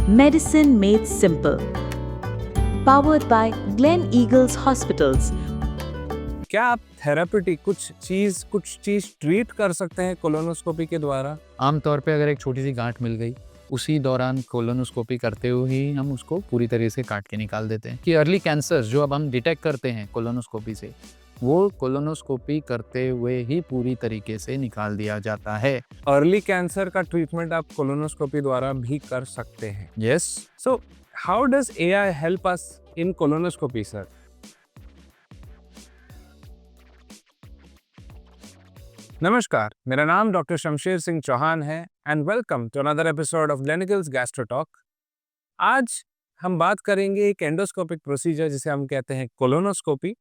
Medicine Made Simple. Powered by Glen Eagles Hospitals. क्या आप therapeutic कुछ चीज ट्रीट कर सकते हैं कोलोनोस्कोपी के द्वारा? आमतौर पे अगर एक छोटी सी गांठ मिल गई, उसी दौरान कोलोनोस्कोपी करते हुए ही हम उसको पूरी तरीके से काट के निकाल देते हैं। कि अर्ली कैंसर्स जो अब हम डिटेक्ट करते हैं कोलोनोस्कोपी से, वो कोलोनोस्कोपी करते हुए ही पूरी तरीके से निकाल दिया जाता है। अर्ली कैंसर का ट्रीटमेंट आप कोलोनोस्कोपी द्वारा भी कर सकते हैं। Yes. So how does AI help us in colonoscopy sir? नमस्कार, मेरा नाम डॉक्टर शमशेर सिंह चौहान है and welcome to another episode of Gleneagles gastro talk. आज हम बात करेंगे एक एंडोस्कोपिक प्रोसीजर जिसे हम कहते हैं कोलोनोस्कोपी।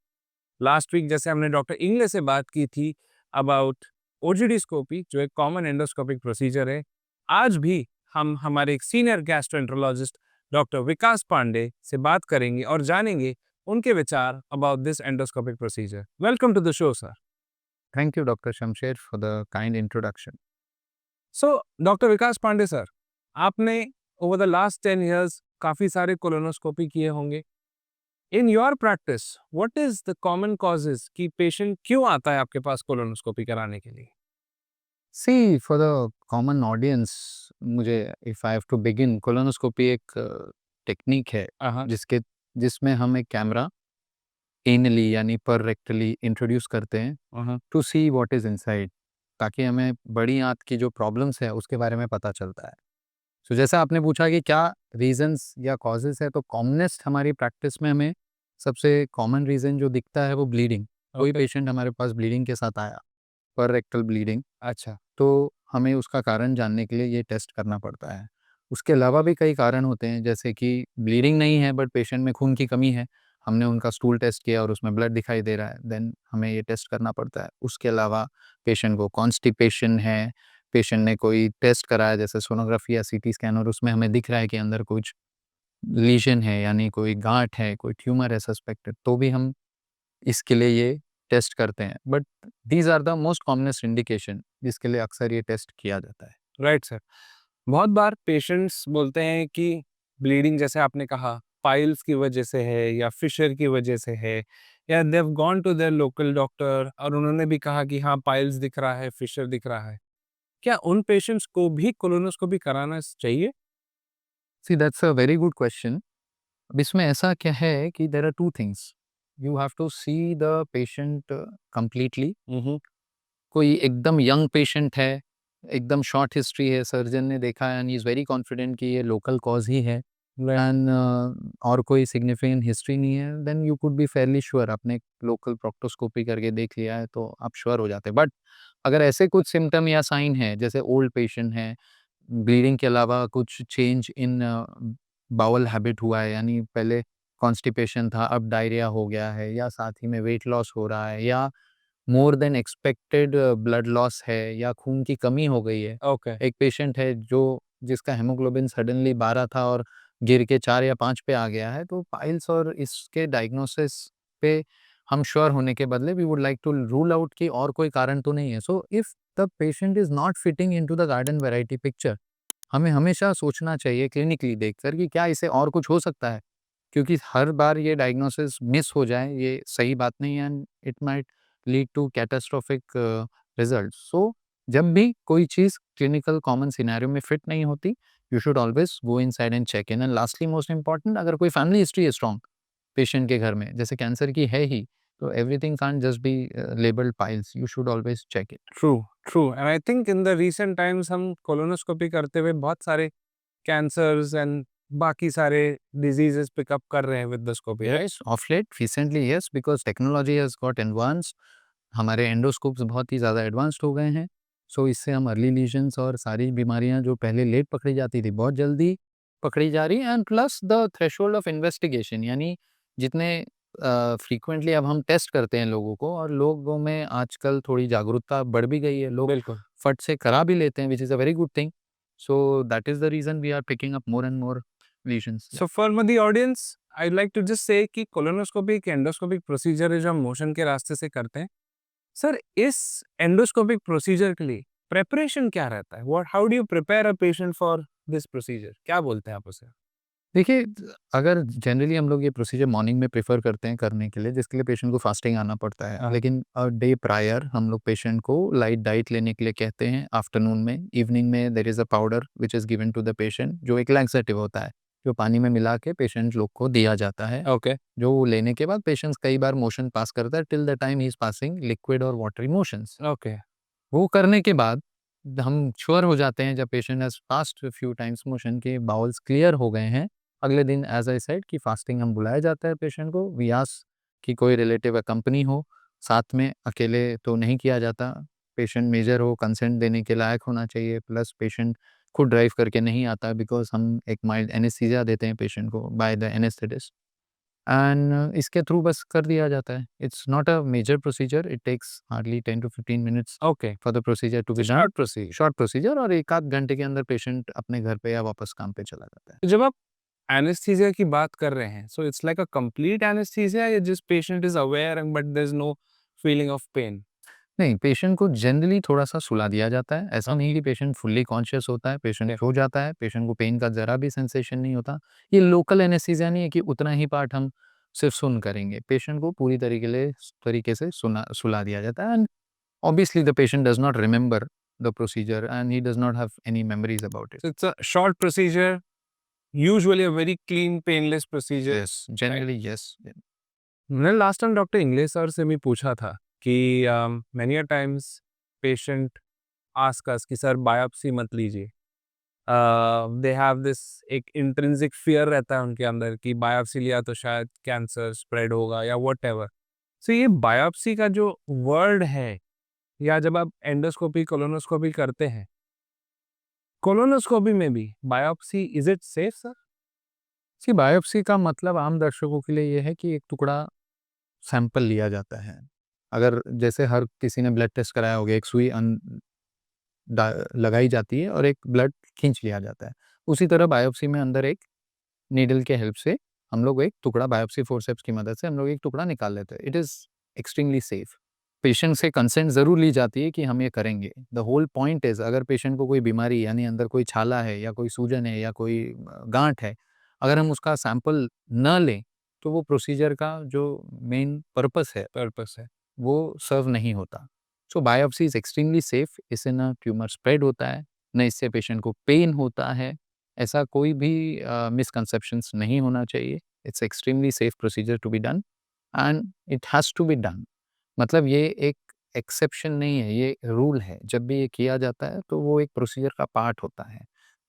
लास्ट वीक जैसे हमने डॉक्टर इंग्ले से बात की थी अबाउट ओजीडीस्कोपी जो एक कॉमन एंडोस्कोपिक प्रोसीजर है, आज भी हम हमारे एक senior gastroenterologist doctor Vikas Pandey से बात करेंगे और जानेंगे उनके विचार about this endoscopic procedure. Welcome to the show sir. Thank you doctor Shamsher for the kind introduction. So doctor Vikas Pandey sir, आपने ओवर द लास्ट 10 years काफी सारे कोलोनोस्कोपी किए होंगे। In your practice what is the common causes कि patient क्यों आता है आपके पास कोलोनोस्कोपी कराने के लिए? See for the common audience, मुझे if I have to begin, colonoscopy एक टेक्निक है जिसमें हम एक कैमरा एनली यानी पर रेक्टली इंट्रोड्यूस करते हैं to see what is inside, ताकि हमें बड़ी आंत की जो प्रॉब्लम्स है उसके बारे में पता चलता है। सो जैसा आपने पूछा कि क्या रीजंस या कॉजेस है, तो कॉमनेस्ट हमारी प्रैक्टिस में हमें सबसे कॉमन रीजन जो दिखता है वो ब्लीडिंग। कोई पेशेंट हमारे पास ब्लीडिंग के साथ आया, पर रेक्टल ब्लीडिंग, अच्छा, तो हमें उसका कारण जानने के लिए ये टेस्ट करना पड़ता है। उसके अलावा भी कई कारण होते हैं, जैसे कि ब्लीडिंग नहीं है बट पेशेंट में खून की कमी है, हमने उनका स्टूल टेस्ट किया और उसमें ब्लड दिखाई दे रहा है, देन हमें ये टेस्ट करना पड़ता है। उसके अलावा पेशेंट को कॉन्स्टिपेशन है, पेशेंट ने कोई टेस्ट कराया जैसे सोनोग्राफी या सीटी स्कैन और उसमें हमें दिख रहा है कि अंदर कुछ लीजन है, यानी कोई गांठ है, कोई ट्यूमर है सस्पेक्टेड, तो भी हम इसके लिए ये टेस्ट करते हैं। But these are the most commonest indication जिसके लिए अक्सर ये टेस्ट किया जाता है। Right sir. बहुत बार पेशेंट्स बोलते हैं कि ब्लीडिंग जैसे आपने कहा पाइल्स की वजह से है या फिशर की वजह से है, या they have gone to their local doctor और उन्होंने भी कहा कि हाँ पाइल्स दिख रहा है, फिशर दिख रहा है। क्या उन पेशेंट्स को भी कोलोनोस्कोपी कराना चाहिए? See that's a very good question. अब इसमें ऐसा क्या है कि there are two things, you have to see the patient completely. कोई एकदम यंग पेशेंट है, एकदम शॉर्ट हिस्ट्री है, सर्जन ने देखा and he is very confident कि ये लोकल कॉज ही है एंड और कोई सिग्निफिकेंट हिस्ट्री नहीं है, then you could be fairly sure. आपने लोकल प्रोक्टोस्कोपी करके देख लिया है तो आप श्योर हो जाते हैं। बट अगर ऐसे कुछ सिम्टम या साइन है, जैसे ओल्ड पेशेंट है, ब्लीडिंग के अलावा कुछ चेंज इन बाउल हैबिट हुआ है, यानी पहले कॉन्स्टिपेशन था अब डायरिया हो गया है, या साथ ही में वेट लॉस हो रहा है, या more than expected blood loss है, या खून की कमी हो गई है। ओके। एक पेशेंट है जो जिसका हेमोग्लोबिन सडनली 12 था और गिर के 4 या 5 पे आ गया है, तो पाइल्स और इसके डायग्नोसिस पे हम श्योर होने के बदले we would like to rule out कि और कोई कारण तो नहीं है। So if the patient is not fitting into the garden variety picture, हमें हमेशा सोचना चाहिए क्लिनिकली देखकर कि क्या इसे और कुछ हो सकता है, क्योंकि हर बार ये डायग्नोसिस मिस हो जाए ये सही बात नहीं है and it might lead to catastrophic result. So जब भी कोई चीज़ क्लिनिकल कॉमन सिनेरियो में फिट नहीं होती, you should always go inside and check in. And lastly most important, अगर कोई फैमिली हिस्ट्री है स्ट्रॉन्ग पेशेंट के घर में, जैसे कैंसर की है ही, तो everything can't just be labelled piles, you should always check it. True, true and I think in the recent times हम कोलोनोस्कोपी करते हुए बहुत सारे कैंसर्स एंड बाकी सारे डिजीजेस पिकअप कर रहे हैं with the scopy, right? Yes, of late, recently, yes, because technology has got advanced. हमारे एंडोस्कोप्स बहुत ही ज़्यादा एडवांस्ड हो गए हैं। सो इससे हम अर्ली लीजन्स और सारी बीमारियां जो पहले लेट पकड़ी जाती थी बहुत जल्दी पकड़ी जा रही हैं। And plus the threshold of investigation, यानी जितने फ्रीक्वेंटली अब हम टेस्ट करते हैं लोगों को, और लोगों में आजकल थोड़ी जागरूकता बढ़ भी गई है, लोग बिल्कुल। फट से करा भी लेते हैं, which is a very good thing. So that is the reason we are picking up more and more lesions. So for the audience I like to just say कि कोलोनोस्कोपी एक एंडोस्कोपिक प्रोसीजर है जो हम motion के रास्ते से करते हैं। सर, इस एंडोस्कोपिक प्रोसीजर के लिए प्रेपरेशन क्या रहता है? What how do you prepare a patient for this procedure? क्या बोलते हैं आप उसे? देखिए, अगर जनरली हम लोग ये प्रोसीजर मॉर्निंग में प्रेफ़र करते हैं करने के लिए, जिसके लिए पेशेंट को फास्टिंग आना पड़ता है। हाँ। लेकिन डे प्रायर हम लोग पेशेंट को लाइट डाइट लेने के लिए कहते हैं आफ्टरनून में। इवनिंग में there is a powder which is given to the patient, जो एक लैक्सेटिव होता है, जो पानी में मिला के पेशेंट लोग को दिया जाता है। ओके, जो लेने के बाद पेशेंट्स कई बार मोशन पास करता है till the time he is passing liquid और वाटरी मोशंस। ओके, वो करने के बाद हम श्योर हो जाते हैं, जब patient has passed few times motion के बाउल्स क्लियर हो गए हैं, अगले दिन एज़ आई सेड कि फास्टिंग हम बुलाया जाता है पेशेंट को। वी आस्क कि कोई रिलेटिव अकम्पनी हो, साथ में अकेले तो नहीं किया जाता। पेशेंट मेजर हो, कंसेंट देने के लायक होना चाहिए, प्लस पेशेंट खुद ड्राइव करके नहीं आता बिकॉज़ हम एक माइल्ड एनेस्थीसिया देते हैं पेशेंट को बाय द एनेस्थेटिस्ट। एंड इसके थ्रू बस कर दिया जाता है। It's not a major procedure, it takes hardly 10 to 15 minutes okay. For the procedure to be done. Short procedure. Short procedure, और 1 आध घंटे के अंदर पेशेंट अपने घर पे या वापस काम पे चला जाता है। तो जब आप एनेस्थीसिया की बात कर रहे हैं, so it's like a complete anaesthesia या just patient is aware and but there is no feeling of pain? नहीं, पेशेंट को जनरली थोड़ा-सा सुला दिया जाता है। ऐसा नहीं कि पेशेंट फुल्ली कॉन्शियस होता है, पेशेंट ओके। सो जाता है, पेशेंट को पेन का ज़रा भी सेंसेशन नहीं होता। ये लोकल एनेस्थीसिया नहीं है कि उतना ही पार्ट हम सिर्फ़ सुन करेंगे। पेशेंट को पूरी तरीके से सुला दिया जाता है। And obviously the patient does not remember the procedure and he does not have any memories about it. So it's a short procedure, usually a very clean, painless procedure, Yes, right? generally yes. मैंने last time doctor English sir से भी पूछा था कि many a times patient ask us कि sir biopsy मत लीजिए। They have this एक इंट्रिंसिक फियर रहता है उनके अंदर कि बायोप्सी लिया तो शायद कैंसर स्प्रेड होगा या व्हाटएवर। सो ये बायोप्सी का जो वर्ड है, या जब आप एंडोस्कोपी कोलोनोस्कोपी करते हैं, कोलोनोस्कोपी में भी biopsy is it safe sir? See biopsy का मतलब आम दर्शकों के लिए ये है कि एक टुकड़ा सैंपल लिया जाता है। अगर जैसे हर किसी ने ब्लड टेस्ट कराया होगा, एक सुई लगाई जाती है और एक ब्लड खींच लिया जाता है। उसी तरह बायोप्सी में अंदर एक नीडल के हेल्प से हम लोग एक टुकड़ा बायोप्सी फोर्सेप्स की मदद से हम लोग एक टुकड़ा निकाल लेते हैं। It is extremely safe. Patient से कंसेंट ज़रूर ली जाती है कि हम ये करेंगे। द होल पॉइंट इज़, अगर पेशेंट को कोई बीमारी यानी अंदर कोई छाला है या कोई सूजन है या कोई गाँठ है, अगर हम उसका सैंपल न लें, तो वो प्रोसीजर का जो मेन पर्पस है पर्पस है। वो सर्व नहीं होता। सो बायोप्सी इज़ एक्सट्रीमली सेफ। इससे ना ट्यूमर स्प्रेड होता है, ना इससे पेशेंट को पेन होता है। ऐसा कोई भी मिसकंसेप्शंस नहीं होना चाहिए। It's extremely safe procedure to be done and it has to be done. मतलब ये एक एक्सेप्शन नहीं है, ये रूल है। जब भी ये किया जाता है तो वो एक प्रोसीजर का पार्ट होता है।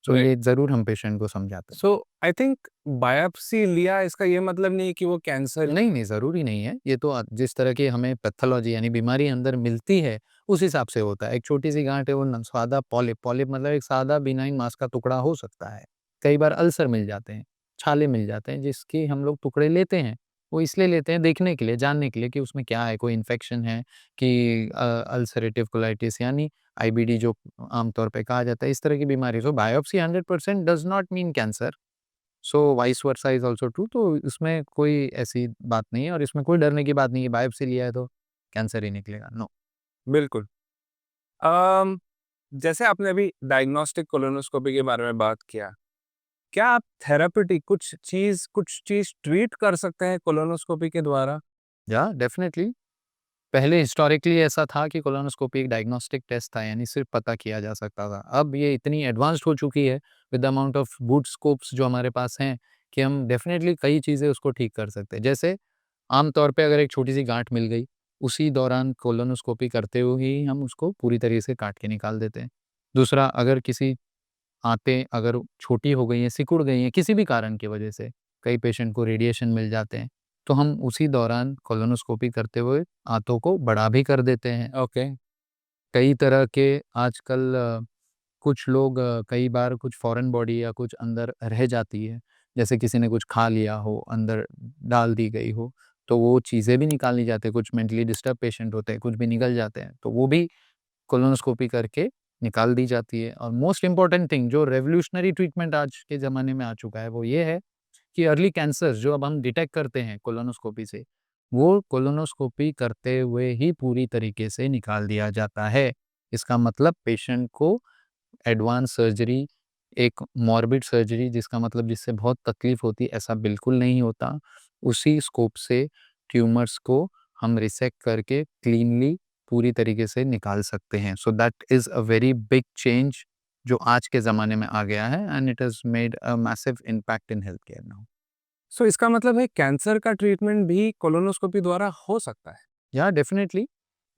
सो राइट। ये ज़रूर हम पेशेंट को समझाते हैं। सो आई थिंक बायोप्सी लिया इसका ये मतलब नहीं कि वो कैंसर। नहीं, नहीं, ज़रूरी नहीं है। ये तो जिस तरह की हमें पैथोलॉजी यानी बीमारी अंदर मिलती है, उस हिसाब से होता है। एक छोटी-सी गाँठ है, वो सादा पॉलिप पॉलिप मतलब एक सादा बिनाइन मांस का टुकड़ा हो सकता है। कई बार अल्सर मिल जाते हैं, छाले मिल जाते हैं, जिसकी हम लोग टुकड़े लेते हैं। वो इसलिए लेते हैं देखने के लिए, जानने के लिए कि उसमें क्या है, कोई इन्फेक्शन है कि अल्सरेटिव कोलाइटिस यानी आईबीडी जो आम तौर पे कहा जाता है, इस तरह की बीमारी। So biopsy 100% does not mean cancer. So vice versa is also true. तो इसमें कोई ऐसी बात नहीं है और इसमें कोई डरने की बात नहीं है, बायोप्सी लिया है तो कैंसर ही निकलेगा, नो। बिल्कुल। अम, जैसे आपने अभी डायग्नोस्टिक कोलोनोस्कोपी के बारे में बात किया, क्या आप थेराप्यूटिक कुछ चीज़ ट्रीट कर सकते हैं कोलोनोस्कोपी के द्वारा? या डेफ़िनेटली पहले हिस्टोरिकली ऐसा था कि कोलोनोस्कोपी एक डायग्नोस्टिक टेस्ट था, यानी सिर्फ़ पता किया जा सकता था। अब ये इतनी एडवांस्ड हो चुकी है with the amount of boot scopes जो हमारे पास हैं, कि हम डेफ़िनेटली कई चीज़ें उसको ठीक कर सकते हैं। जैसे आम तौर पे अगर एक छोटी-सी गाँठ मिल गई, उसी दौरान कोलोनोस्कोपी करते हुए ही हम उसको पूरी तरीके से काट के निकाल देते हैं। दूसरा, अगर किसी आंतें अगर छोटी हो गई हैं, सिकुड़ गई हैं किसी भी कारण की वजह से, कई पेशेंट को रेडिएशन मिल जाते हैं, तो हम उसी दौरान कोलोनोस्कोपी करते हुए आंतों को बड़ा भी कर देते हैं। ओके। कई तरह के आजकल कुछ लोग कई बार कुछ फॉरेन बॉडी या कुछ अंदर रह जाती है, जैसे किसी ने कुछ खा लिया हो, अंदर डाल दी गई हो, तो वो चीज़ें भी निकाली जाती हैं। कुछ मेंटली डिस्टर्ब पेशेंट होते हैं, कुछ भी निकल जाते हैं, तो वो भी कोलोनोस्कोपी करके निकाल दी जाती है। और मोस्ट इम्पोर्टेंट थिंग, जो रेवोल्यूशनरी ट्रीटमेंट आज के ज़माने में आ चुका है, वो ये है कि अर्ली कैंसर्स जो अब हम डिटेक्ट करते हैं कोलोनोस्कोपी से, वो कोलोनोस्कोपी करते हुए ही पूरी तरीके से निकाल दिया जाता है। इसका मतलब पेशेंट को एडवांस सर्जरी, एक मॉर्बिड सर्जरी जिसका मतलब जिससे बहुत तकलीफ होती है, ऐसा बिल्कुल नहीं होता। उसी स्कोप से ट्यूमर्स को हम रिसेक्ट करके क्लीनली पूरी तरीके से निकाल सकते हैं। So that is a very big change जो आज के ज़माने में आ गया है, and it has made a massive impact in health care now. So इसका मतलब है कैंसर का ट्रीटमेंट भी कोलोनोस्कोपी द्वारा हो सकता है। या डेफिनेटली,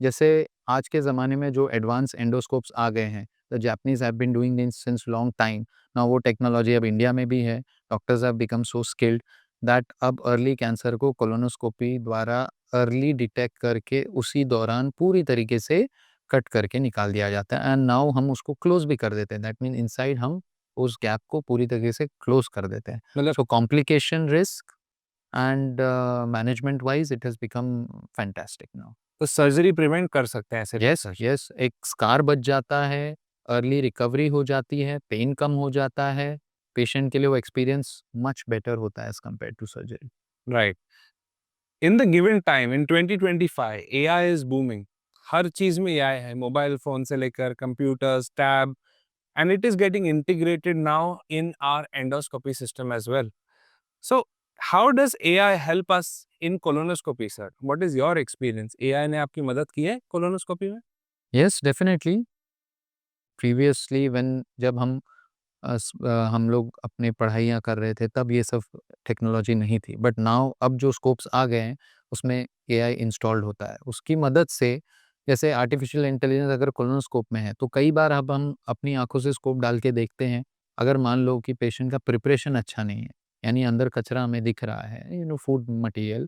जैसे आज के ज़माने में जो एडवांस एंडोस्कोप्स आ गए हैं, the Japanese have been doing this since long time. Now वो टेक्नोलॉजी अब इंडिया में भी है। Doctors have become so skilled that अब अर्ली कैंसर को कोलोनोस्कोपी द्वारा अर्ली डिटेक्ट करके उसी दौरान पूरी तरीके से कट करके निकाल दिया जाता है, एंड नाउ हम उसको क्लोज़ भी कर देते हैं। दैट मीन इनसाइड हम उस गैप को पूरी तरीके से क्लोज़ कर देते हैं। मतलब so complication risk and management wise it has become fantastic now. तो सर्जरी प्रिवेंट कर सकते हैं ऐसे यस, डॉक्टर्स। यस, एक स्कार बच जाता है, अर्ली रिकवरी हो जाती है, पेन कम हो जाता है, पेशेंट के लिए वो एक्सपीरियंस मच बेटर होता है as compared to surgery. Right. In the given time in 2025 AI is booming. हर चीज में एआई है, मोबाइल फोन से लेकर computers, tab, and it is getting integrated now in our endoscopy system as well. So, how does AI help us in colonoscopy, sir? What is your experience? AI ने आपकी मदद की है colonoscopy में? Yes, definitely, previously when जब हम लोग अपनी पढ़ाइयाँ कर रहे थे तब ये सब टेक्नोलॉजी नहीं थी, बट नाउ अब जो स्कोप्स आ गए हैं उसमें एआई इंस्टॉल्ड होता है। उसकी मदद से जैसे आर्टिफिशियल इंटेलिजेंस अगर कोलोनोस्कोप में है तो कई बार अब हम अपनी आंखों से स्कोप डाल के देखते हैं, अगर मान लो कि पेशेंट का प्रिपरेशन अच्छा नहीं है, यानी अंदर कचरा हमें दिख रहा है, फूड मटेरियल,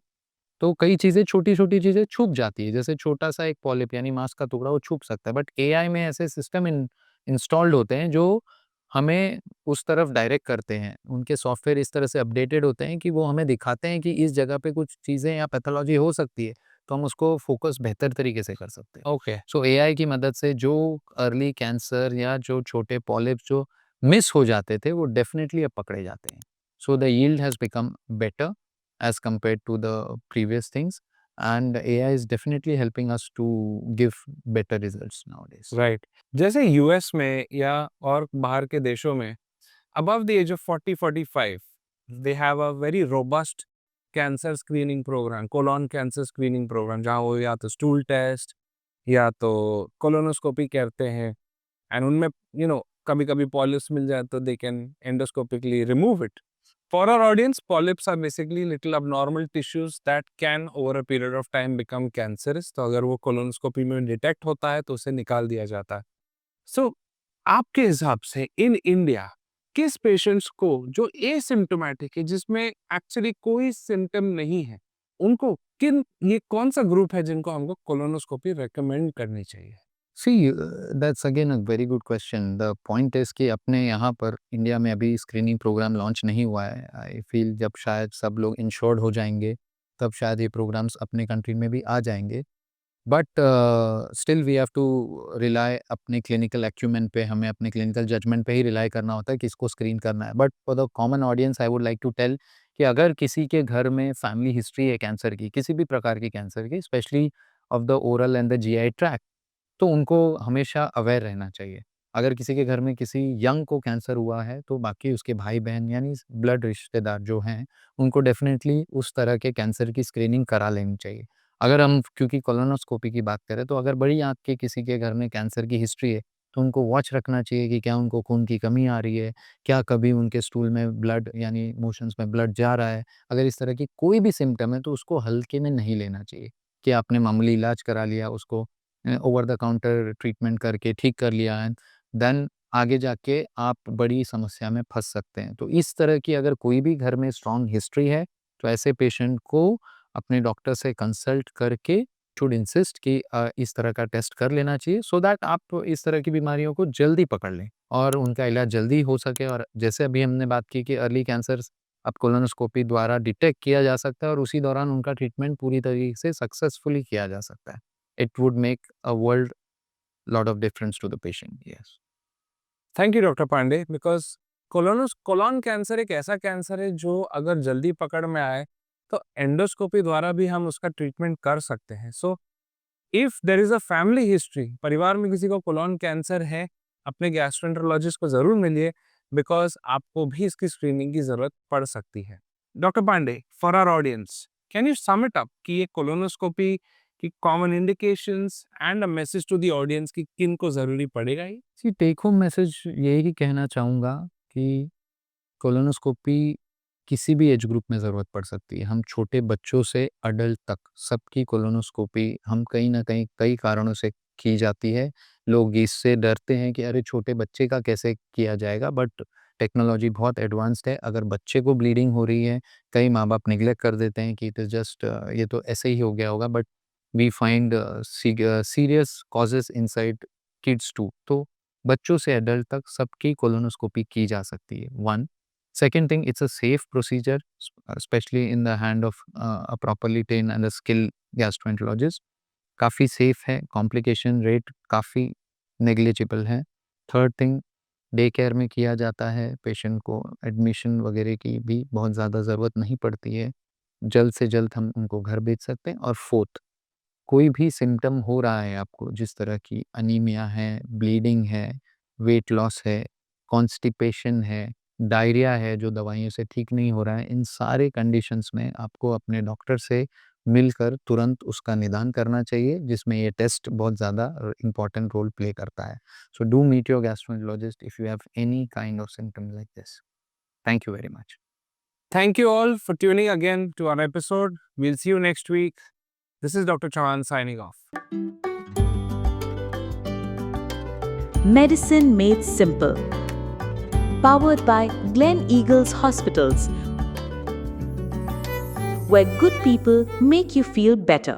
तो कई चीज़ें, छोटी-छोटी चीज़ें छुप जाती है। जैसे छोटा-सा एक पॉलिप यानी मांस का टुकड़ा वो छुप सकता है, बट एआई में ऐसे सिस्टम इंस्टॉल्ड होते हैं जो हमें उस तरफ डायरेक्ट करते हैं। उनके सॉफ्टवेयर इस तरह से अपडेटेड होते हैं कि वो हमें दिखाते हैं कि इस जगह पे कुछ चीज़ें या पैथोलॉजी हो सकती है, तो हम उसको फ़ोकस बेहतर तरीके से कर सकते हैं। Okay. सो एआई की मदद से जो अर्ली कैंसर या जो छोटे पॉलिप्स जो मिस हो जाते थे, वो डेफ़िनिटली अब पकड़े जाते हैं। So the yield has become better as compared to the previous things, and AI is definitely helping us to give better results nowadays. Right. जैसे यूएस में या और बाहर के देशों में above the age of 40-45 they have a very robust cancer screening program, colon cancer screening program, जहाँ वो या तो stool test या तो colonoscopy करते हैं, एंड उनमें कभी-कभी पॉलिप्स मिल जाए तो they can endoscopically remove it. For our audience, polyps are basically little abnormal tissues that can over a period of time become cancerous. तो अगर वो कोलोनोस्कोपी में डिटेक्ट होता है तो उसे निकाल दिया जाता है। सो आपके हिसाब से इन इंडिया किस पेशेंट्स को जो एसिम्प्टोमेटिक है, जिसमें एक्चुअली कोई सिम्टम नहीं है, उनको ये कौन सा ग्रुप है जिनको हमको कोलोनोस्कोपी रेकमेंड करनी चाहिए? See, that's again a very good question. The point is कि अपने यहाँ पर इंडिया में अभी स्क्रीनिंग प्रोग्राम लॉन्च नहीं हुआ है। आई फील जब शायद सब लोग इंश्योर्ड हो जाएंगे, तब शायद ये प्रोग्राम्स अपने कंट्री में भी आ जाएंगे। But still we have to rely अपने क्लिनिकल एक्यूमेन पे, हमें अपने क्लिनिकल जजमेंट पे ही रिलाई करना होता है किसको स्क्रीन करना है। But for the common audience I would like to tell कि अगर किसी के घर में फैमिली हिस्ट्री है कैंसर की, किसी भी प्रकार की कैंसर की, specially of the oral and the GI tract, तो उनको हमेशा अवेयर रहना चाहिए। अगर किसी के घर में किसी यंग को कैंसर हुआ है, तो बाकी उसके भाई-बहन यानी ब्लड रिश्तेदार जो हैं, उनको डेफ़िनेटली उस तरह के कैंसर की स्क्रीनिंग करा लेनी चाहिए। अगर हम क्योंकि कोलोनोस्कोपी की बात करें, तो अगर बड़ी आँत के किसी के घर में कैंसर की हिस्ट्री है, तो उनको वॉच रखना चाहिए कि क्या उनको खून की कमी आ रही है, क्या कभी उनके स्टूल में ब्लड यानी मोशंस में ब्लड जा रहा है। अगर इस तरह की कोई भी सिम्पटम है, तो उसको हल्के में नहीं लेना चाहिए कि आपने मामूली इलाज करा लिया, उसको ओवर द काउंटर ट्रीटमेंट करके ठीक कर लिया एंड देन आगे जाके आप बड़ी समस्या में फँस सकते हैं। तो इस तरह की अगर कोई भी घर में स्ट्रॉन्ग हिस्ट्री है, तो ऐसे पेशेंट को अपने डॉक्टर से कंसल्ट करके शुड इंसिस्ट कि इस तरह का टेस्ट कर लेना चाहिए सो दैट आप इस तरह की बीमारियों को जल्दी पकड़ लें और उनका इलाज जल्दी हो सके। और जैसे अभी हमने बात की कि अर्ली कैंसर्स अब कोलोनोस्कोपी द्वारा डिटेक्ट किया जा सकता है और उसी दौरान उनका ट्रीटमेंट पूरी तरीके से सक्सेसफुली किया जा सकता है। It would make a world lot of difference to the patient. Yes. Thank you doctor Pandey, because colon cancer एक ऐसा कैंसर है जो अगर जल्दी पकड़ में आए तो एंडोस्कोपी द्वारा भी हम उसका ट्रीटमेंट कर सकते हैं। So if there is a family history, परिवार में किसी को कोलोन कैंसर है, अपने गैस्ट्रोएंटरोलॉजिस्ट को जरूर मिलिए, बिकॉज आपको भी इसकी स्क्रीनिंग की जरूरत पड़ सकती है। Doctor Pandey, for our audience, can you sum it up कि ये कोलोनोस्कोपी की common indications and a message to the audience कि किन को जरूरी पड़ेगा ये? सी टेक होम मैसेज यही कहना चाहूँगा कि कोलोनोस्कोपी किसी भी एज ग्रुप में ज़रूरत पड़ सकती है। हम छोटे बच्चों से अडल्ट तक सबकी कोलोनोस्कोपी हम कहीं न कहीं कई कारणों से की जाती है। लोग इससे डरते हैं कि अरे छोटे बच्चे का कैसे किया जाएगा, बट टेक्नोलॉजी बहुत एडवांस्ड है। अगर बच्चे को ब्लीडिंग हो रही है, कई माँ-बाप नेग्लेक्ट कर देते हैं कि इट इज़ जस्ट ये तो ऐसे ही हो गया होगा, but we find serious causes inside kids too. तो बच्चों से एडल्ट तक सबकी कोलोनोस्कोपी की जा सकती है, 1। Second thing, it's a safe procedure, especially in the hand of a properly trained and a skilled gastroenterologist. काफ़ी सेफ है, कॉम्प्लिकेशन रेट काफ़ी नेग्लिजिबल है। थर्ड थिंग, डे केयर में किया जाता है, पेशेंट को एडमिशन वगैरह की भी बहुत ज़्यादा ज़रूरत नहीं पड़ती है, जल्द से जल्द हम उनको घर भेज सकते हैं। और फोर्थ, कोई भी सिम्पटम हो रहा है आपको, जिस तरह की अनीमिया है, ब्लीडिंग है, वेट लॉस है, कॉन्स्टिपेशन है, डायरिया है जो दवाइयों से ठीक नहीं हो रहा है, इन सारे कंडीशंस में आपको अपने डॉक्टर से मिलकर तुरंत उसका निदान करना चाहिए, जिसमें ये टेस्ट बहुत ज़्यादा इम्पोर्टेंट रोल प्ले करता है। So do meet your gastroenterologist if you have any kind of symptom like this. Thank you very much. Thank you all for tuning again to our episode. We'll see you next week. This is Dr. Chauhan signing off. Medicine Made Simple. Powered by Glen Eagles Hospitals, where good people make you feel better.